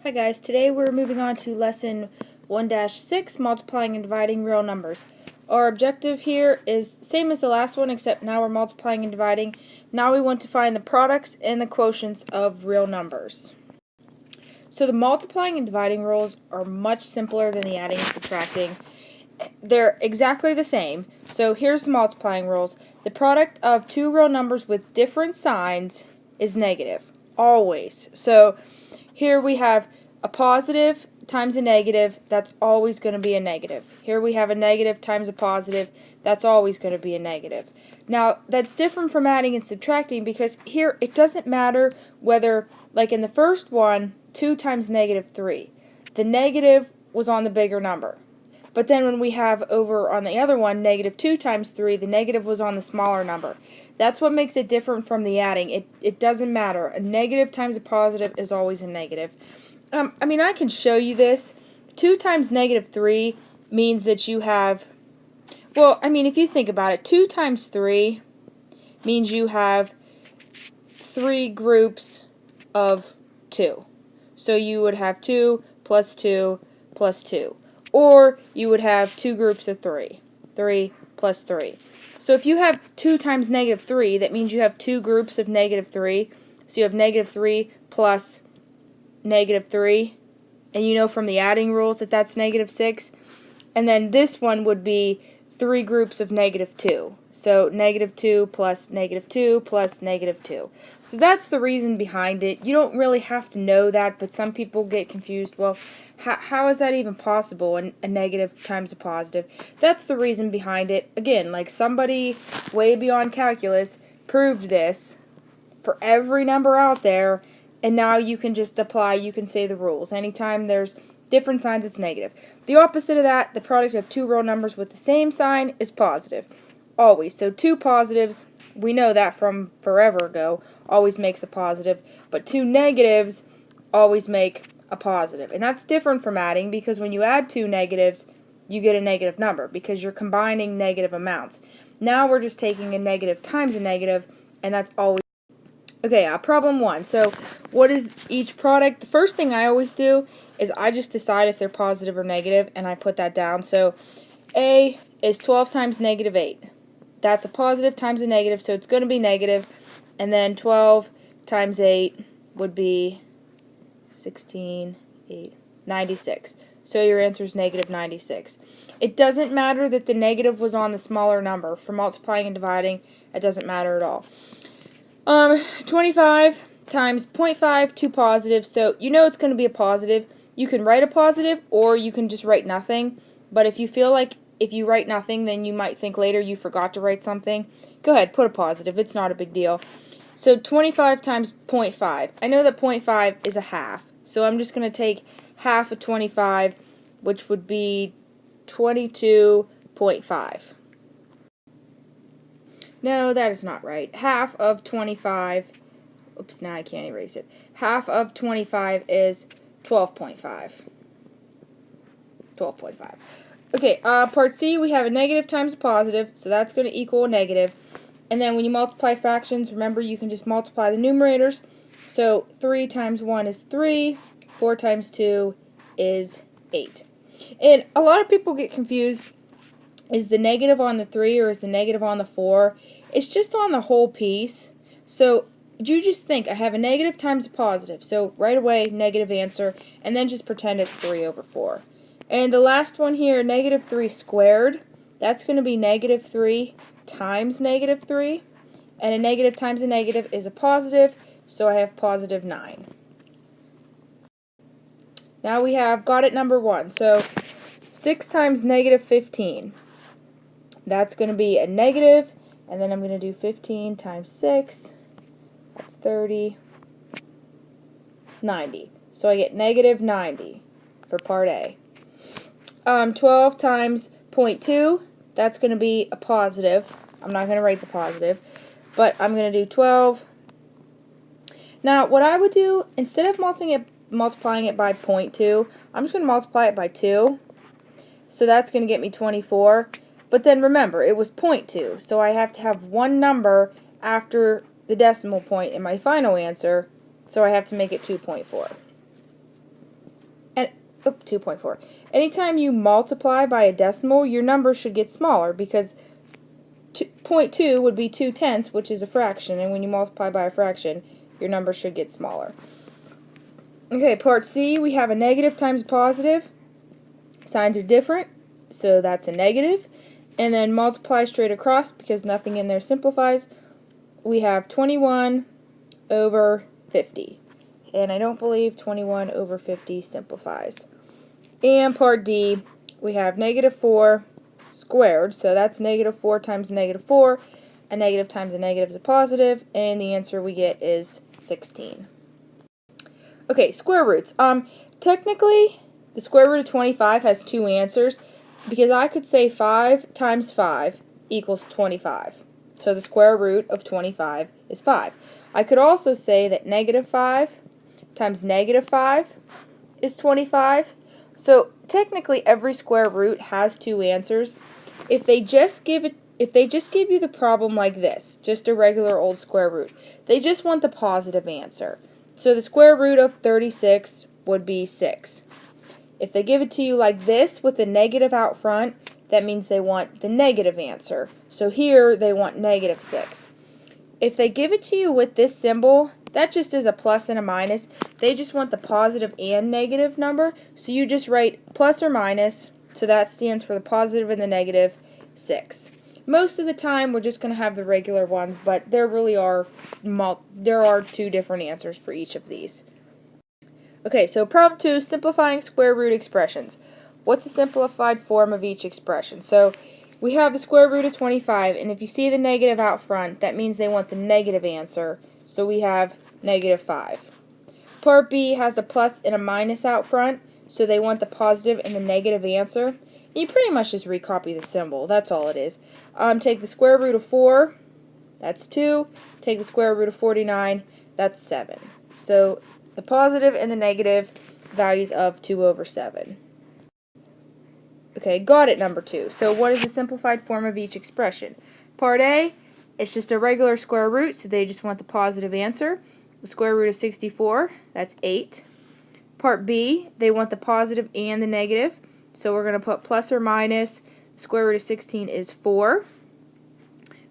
Hi guys, today we're moving on to lesson 1-6, multiplying and dividing real numbers. Our objective here is same as the last one, except now we're multiplying and dividing. Now we want to find the products and the quotients of real numbers. So the multiplying and dividing rules are much simpler than the adding and subtracting. They're exactly the same. So here's the multiplying rules. The product of two real numbers with different signs is negative, always. So here we have a positive times a negative, that's always going to be a negative. Here we have a negative times a positive, that's always going to be a negative. Now, that's different from adding and subtracting because here it doesn't matter whether, like in the first one, 2 times negative 3. The negative was on the bigger number. But then when we have over on the other one, negative 2 times 3, the negative was on the smaller number. That's what makes it different from the adding. It doesn't matter. A negative times a positive is always a negative. I can show you this. 2 times negative 3 means that you have, if you think about it, 2 times 3 means you have 3 groups of 2. So you would have 2 plus 2 plus 2. Or you would have 2 groups of 3. 3 plus 3. So if you have 2 times negative 3, that means you have 2 groups of negative 3. So you have negative 3 plus negative 3. And you know from the adding rules that that's negative 6. And then this one would be 3 groups of negative 2. So negative 2 plus negative 2 plus negative 2. So that's the reason behind it. You don't really have to know that, but some people get confused. Well, how is that even possible, a negative times a positive? That's the reason behind it. Again, like somebody way beyond calculus proved this for every number out there, and now you can just apply, you can say the rules. Anytime there's different signs, it's negative. The opposite of that, the product of two real numbers with the same sign is positive. Always. So 2 positives, we know that from forever ago, always makes a positive. But 2 negatives always make a positive. And that's different from adding because when you add 2 negatives, you get a negative number because you're combining negative amounts. Now we're just taking a negative times a negative, and that's always. Okay, problem 1. So what is each product? The first thing I always do is I just decide if they're positive or negative, and I put that down. So A is 12 times negative 8. That's a positive times a negative, so it's going to be negative. And then 12 times 8 would be 16, 8, 96. So your answer is negative 96. It doesn't matter that the negative was on the smaller number. For multiplying and dividing, it doesn't matter at all. 25 times 0.5, 2 positives, so you know it's going to be a positive. You can write a positive, or you can just write nothing. But if you feel like if you write nothing, then you might think later you forgot to write something. Go ahead, put a positive. It's not a big deal. So 25 times 0.5. I know that 0.5 is a half. So I'm just going to take half of 25, which would be 22.5. No, that is not right. Half of 25, oops, now I can't erase it. Half of 25 is 12.5. 12.5. Okay, part C, we have a negative times a positive, so that's going to equal a negative. And then when you multiply fractions, remember you can just multiply the numerators. So 3 times 1 is 3, 4 times 2 is 8. And a lot of people get confused. Is the negative on the 3 or is the negative on the 4? It's just on the whole piece. So you just think, I have a negative times a positive. So right away, negative answer, and then just pretend it's 3 over 4. And the last one here, negative 3 squared, that's going to be negative 3 times negative 3. And a negative times a negative is a positive, so I have positive 9. Now we have got it number 1. So 6 times negative 15. That's going to be a negative, and then I'm going to do 15 times 6. That's 30. 90. So I get negative 90 for part A. 12 times 0.2, that's going to be a positive. I'm not going to write the positive, but I'm going to do 12. Now, what I would do, instead of multiplying it by 0.2, I'm just going to multiply it by 2. So that's going to get me 24. But then remember, it was 0.2, so I have to have one number after the decimal point in my final answer, so I have to make it 2.4. 2.4. Anytime you multiply by a decimal, your number should get smaller because 0.2 would be 2/10, which is a fraction, and when you multiply by a fraction, your number should get smaller. Okay, part C, we have a negative times a positive. Signs are different, so that's a negative. And then multiply straight across because nothing in there simplifies. We have 21 over 50. And I don't believe 21 over 50 simplifies. And part D, we have negative 4 squared, so that's negative 4 times negative 4. A negative times a negative is a positive, and the answer we get is 16. Okay, square roots. Technically, the square root of 25 has two answers because I could say 5 times 5 equals 25. So the square root of 25 is 5. I could also say that negative 5 times negative 5 is 25. So technically every square root has two answers. If they just give you the problem like this, just a regular old square root, they just want the positive answer. So the square root of 36 would be 6. If they give it to you like this with a negative out front, that means they want the negative answer. So here they want negative 6. If they give it to you with this symbol, that just is a plus and a minus. They just want the positive and negative number, so you just write plus or minus, so that stands for the positive and the negative 6. Most of the time we're just going to have the regular ones, but there really are two different answers for each of these. Okay, so problem 2, simplifying square root expressions. What's the simplified form of each expression? So we have the square root of 25, and if you see the negative out front, that means they want the negative answer, so we have negative 5. Part B has the plus and a minus out front, so they want the positive and the negative answer. You pretty much just recopy the symbol, that's all it is. Take the square root of 4, that's 2. Take the square root of 49, that's 7. So the positive and the negative values of 2 over 7. Okay, got it, number 2. So what is the simplified form of each expression? Part A, it's just a regular square root, so they just want the positive answer. The square root of 64, that's 8. Part B, they want the positive and the negative, so we're going to put plus or minus. The square root of 16 is 4.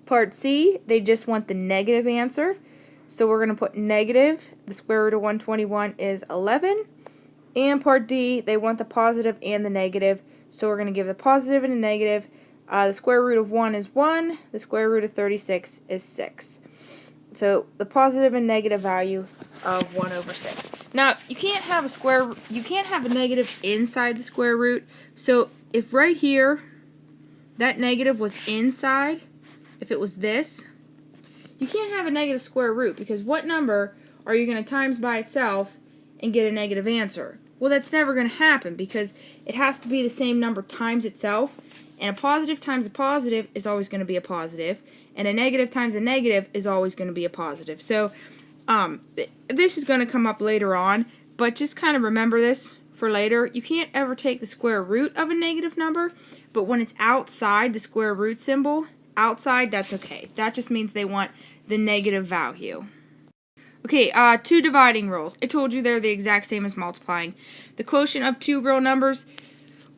Part C, they just want the negative answer, so we're going to put negative. The square root of 121 is 11. And part D, they want the positive and the negative, so we're going to give the positive and the negative. The square root of 1 is 1. The square root of 36 is 6. So the positive and negative value of 1 over 6. Now, you can't have a negative inside the square root. So if right here that negative was inside, if it was this, you can't have a negative square root because what number are you going to times by itself and get a negative answer? Well, that's never going to happen because it has to be the same number times itself, and a positive times a positive is always going to be a positive, and a negative times a negative is always going to be a positive. So this is going to come up later on, but just kind of remember this for later. You can't ever take the square root of a negative number, but when it's outside the square root symbol, outside, that's okay. That just means they want the negative value. Okay, two dividing rules. I told you they're the exact same as multiplying. The quotient of two real numbers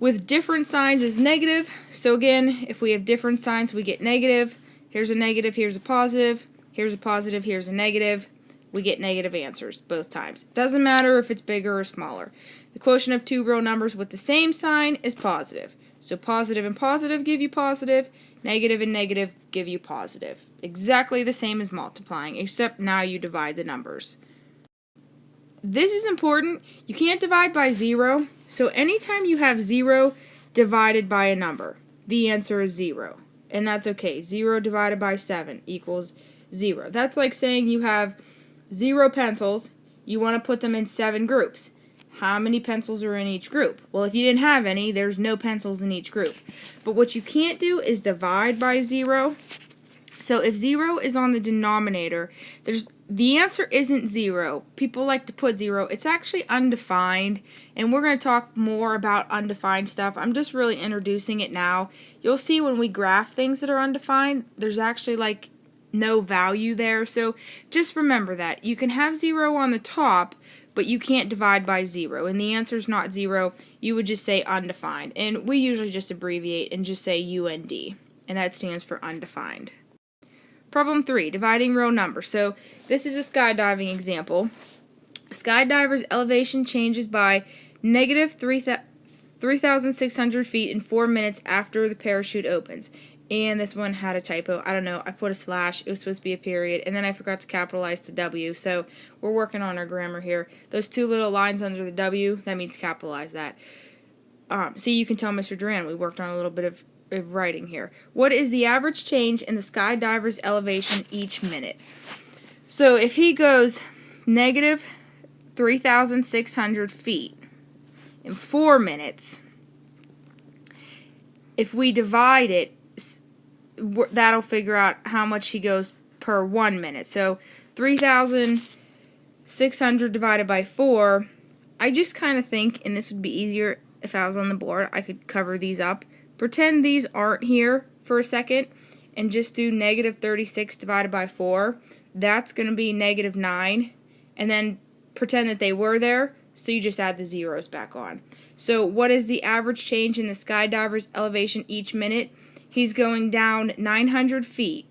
with different signs is negative. So again, if we have different signs, we get negative. Here's a negative, here's a positive. Here's a positive, here's a negative. We get negative answers both times. Doesn't matter if it's bigger or smaller. The quotient of two real numbers with the same sign is positive. So positive and positive give you positive. Negative and negative give you positive. Exactly the same as multiplying, except now you divide the numbers. This is important. You can't divide by 0, so anytime you have 0 divided by a number, the answer is 0. And that's okay. 0 divided by 7 equals 0. That's like saying you have 0 pencils, you want to put them in 7 groups. How many pencils are in each group? Well, if you didn't have any, there's no pencils in each group. But what you can't do is divide by 0. So if 0 is on the denominator, the answer isn't 0. People like to put 0. It's actually undefined, and we're going to talk more about undefined stuff. I'm just really introducing it now. You'll see when we graph things that are undefined, there's actually like no value there. So just remember that. You can have 0 on the top, but you can't divide by 0. And the answer is not 0. You would just say undefined. And we usually just abbreviate and just say UND. And that stands for undefined. Problem 3, dividing real numbers. So this is a skydiving example. A skydiver's elevation changes by negative 3,600 feet in 4 minutes after the parachute opens. And this one had a typo. I don't know. I put a slash. It was supposed to be a period. And then I forgot to capitalize the W. So we're working on our grammar here. Those two little lines under the W, that means capitalize that. See, you can tell Mr. Duran we worked on a little bit of writing here. What is the average change in the skydiver's elevation each minute? So if he goes negative 3,600 feet in 4 minutes, if we divide it, that'll figure out how much he goes per 1 minute. So 3,600 divided by 4, I just kind of think, and this would be easier if I was on the board, I could cover these up. Pretend these aren't here for a second and just do negative 36 divided by 4. That's going to be negative 9. And then pretend that they were there, so you just add the zeros back on. So what is the average change in the skydiver's elevation each minute? He's going down 900 feet.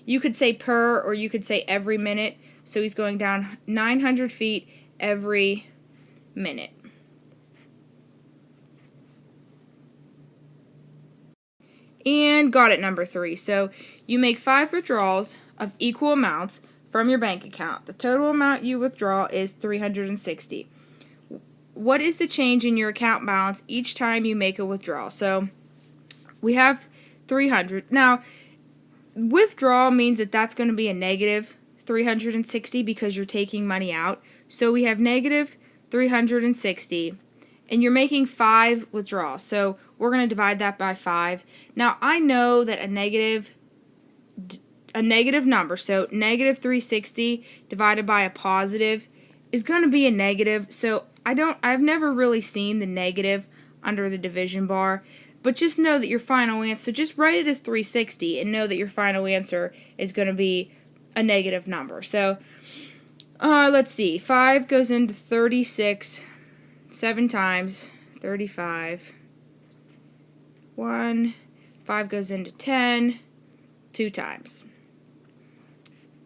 You could say per, or you could say every minute. So he's going down 900 feet every minute. And got it, number 3. So you make 5 withdrawals of equal amounts from your bank account. The total amount you withdraw is $360. What is the change in your account balance each time you make a withdrawal? So we have 300. Now, withdrawal means that that's going to be a negative 360 because you're taking money out. So we have negative 360, and you're making 5 withdrawals. So we're going to divide that by 5. Now, I know that a negative number, so negative 360 divided by a positive is going to be a negative. So I've never really seen the negative under the division bar. But just know that your final answer, so just write it as 360 and know that your final answer is going to be a negative number. So let's see. 5 goes into 36 7 times. 35. 1. 5 goes into 10 2 times.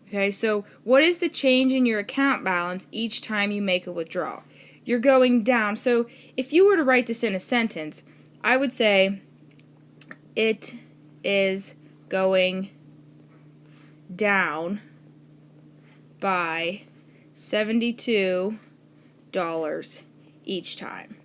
Okay, so what is the change in your account balance each time you make a withdrawal? You're going down. So if you were to write this in a sentence, I would say it is going down by $72 each time.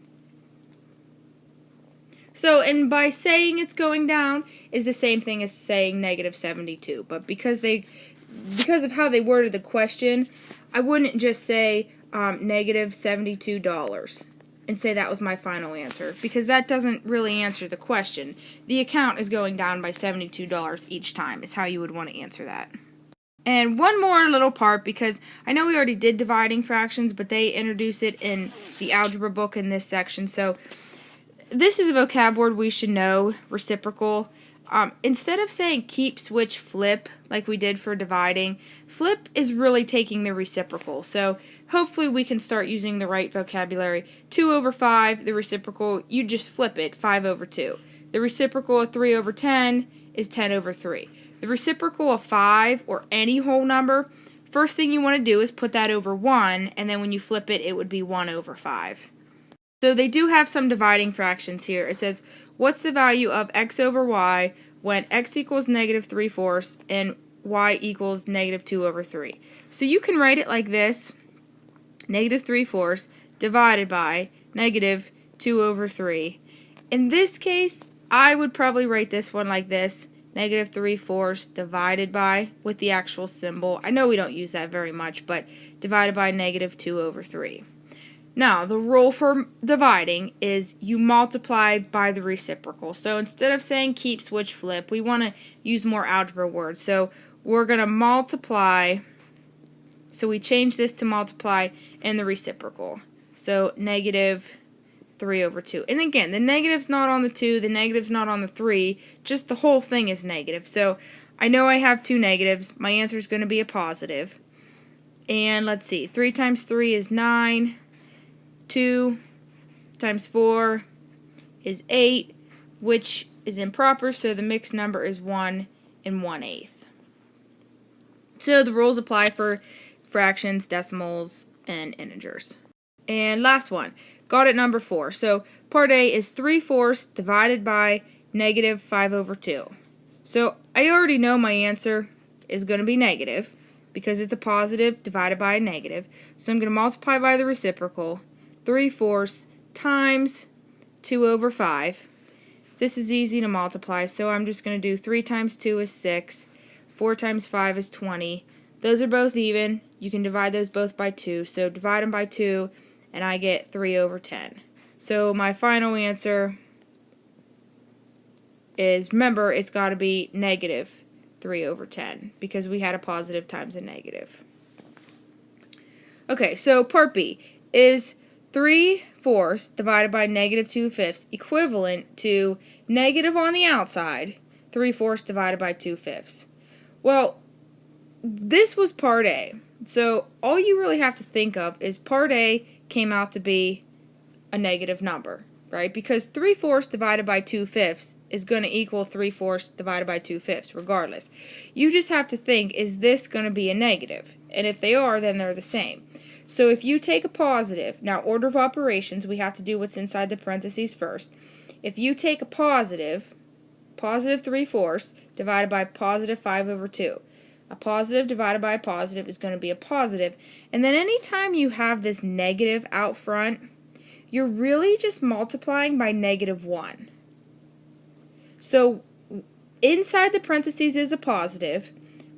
So, and by saying it's going down is the same thing as saying negative 72. But because of how they worded the question, I wouldn't just say negative $72. And say that was my final answer, because that doesn't really answer the question. The account is going down by $72 each time is how you would want to answer that. And one more little part, because I know we already did dividing fractions, but they introduce it in the algebra book in this section. So this is a vocab word we should know, reciprocal. Instead of saying keep, switch, flip, like we did for dividing, flip is really taking the reciprocal. So hopefully we can start using the right vocabulary. 2 over 5, the reciprocal, you just flip it, 5 over 2. The reciprocal of 3 over 10 is 10 over 3. The reciprocal of 5, or any whole number, first thing you want to do is put that over 1, and then when you flip it, it would be 1 over 5. So they do have some dividing fractions here. It says, what's the value of x over y when x equals negative 3/4 and y equals negative 2 over 3? So you can write it like this, negative 3/4 divided by negative 2 over 3. In this case, I would probably write this one like this, negative 3/4 divided by, with the actual symbol. I know we don't use that very much, but divided by negative 2 over 3. Now, the rule for dividing is you multiply by the reciprocal. So instead of saying keep, switch, flip, we want to use more algebra words. So we're going to multiply, so we change this to multiply in the reciprocal. So negative 3 over 2. And again, the negative's not on the 2, the negative's not on the 3, just the whole thing is negative. So I know I have 2 negatives. My answer is going to be a positive. And let's see, 3 times 3 is 9. 2 times 4 is 8, which is improper, so the mixed number is 1 1/8. So the rules apply for fractions, decimals, and integers. And last one, got it number 4. So part A is 3/4 divided by negative 5/2. So I already know my answer is going to be negative because it's a positive divided by a negative. So I'm going to multiply by the reciprocal, 3/4 times 2/5. This is easy to multiply, so I'm just going to do 3 times 2 is 6, 4 times 5 is 20. Those are both even. You can divide those both by 2, so divide them by 2, and I get 3/10. So my final answer is, remember, it's got to be negative 3/10 because we had a positive times a negative. Okay, so part B is 3/4 divided by negative 2/5 equivalent to negative on the outside, 3/4 divided by 2/5. Well, this was part A. So all you really have to think of is part A came out to be a negative number, right? Because 3/4 divided by 2/5 is going to equal 3/4 divided by 2/5 regardless. You just have to think, is this going to be a negative? And if they are, then they're the same. So if you take a positive, now order of operations, we have to do what's inside the parentheses first. If you take a positive 3/4 divided by positive 5/2, a positive divided by a positive is going to be a positive. And then anytime you have this negative out front, you're really just multiplying by -1. So inside the parentheses is a positive,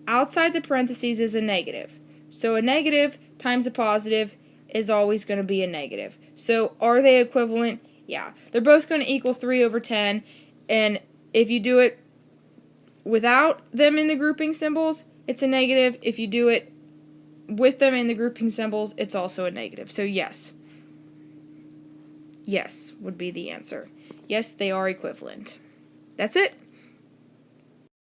outside the parentheses is a negative. So a negative times a positive is always going to be a negative. So are they equivalent? Yeah. They're both going to equal 3/10, and if you do it without them in the grouping symbols, it's a negative. If you do it with them in the grouping symbols, it's also a negative. So yes. Yes would be the answer. Yes, they are equivalent. That's it.